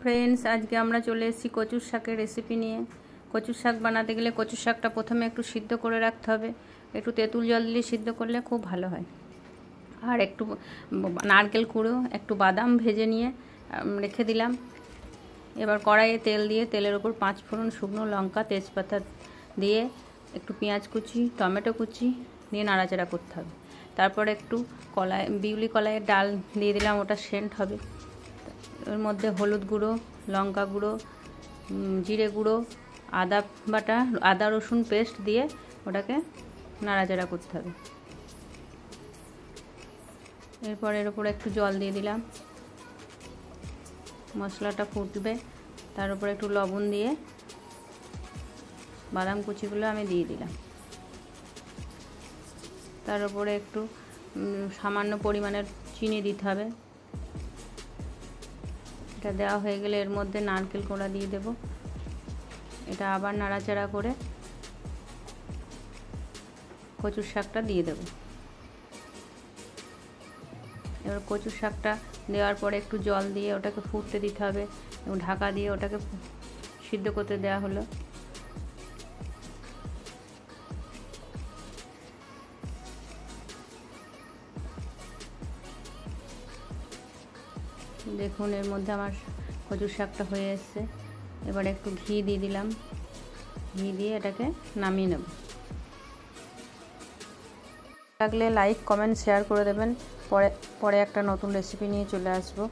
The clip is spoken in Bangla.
फ्रेंड्स आज के আমরা চলে এসেছি কচুর শাকের রেসিপি নিয়ে। কচুর শাক বানাতে গেলে কচুর শাকটা প্রথমে একটু সিদ্ধ করে রাখতে হবে। একটু তেঁতুল জল দিয়ে সিদ্ধ করলে খুব ভালো হয়। আর একটু নারকেল কুড়ো একটু বাদাম ভেজে নিয়ে রেখে দিলাম। এবার কড়াইয়ে তেল দিয়ে তেলের উপর 5 ফোড়ন, শুকনো লঙ্কা, তেজপাতা দিয়ে একটু পেঁয়াজ কুচি, টমেটো কুচি দিয়ে নাড়াচাড়া করতে হবে। তারপর একটু বিউলি কলাইয়ের ডাল দিয়ে দিলাম, ওটা সেন্ট হবে। এর মধ্যে হলুদ গুঁড়ো, লঙ্কা গুঁড়ো, জিরে গুঁড়ো, আদা রসুন পেস্ট দিয়ে ওটাকে নাড়াচাড়া করতে হবে। এরপর এর উপরে একটু জল দিয়ে দিলাম, মশলাটা ফুটবে। তার উপরে একটু লবণ দিয়ে বাদাম কুচিগুলো আমি দিয়ে দিলাম। তার উপরে একটু সামান্য পরিমাণের চিনি দিতে হবে। এটা দেওয়া হয়ে গেলে এর মধ্যে নারকেল কোড়া দিয়ে দেব। এটা আবার নাড়াচাড়া করে কচুর শাকটা দিয়ে দেব। এবার কচুর শাকটা দেওয়ার পরে একটু জল দিয়ে ওটাকে ফুটতে দিতে হবে এবং ঢাকা দিয়ে ওটাকে সিদ্ধ করতে দেওয়া হলো। দেখুন এর মধ্যে আমার কচুর শাকটা হয়ে এসছে। এবার একটু ঘি দিয়ে দিলাম, ঘি দিয়ে এটাকে নামিয়ে নেব। লাগলে লাইক, কমেন্ট, শেয়ার করে দেবেন। পরে একটা নতুন রেসিপি নিয়ে চলে আসবো।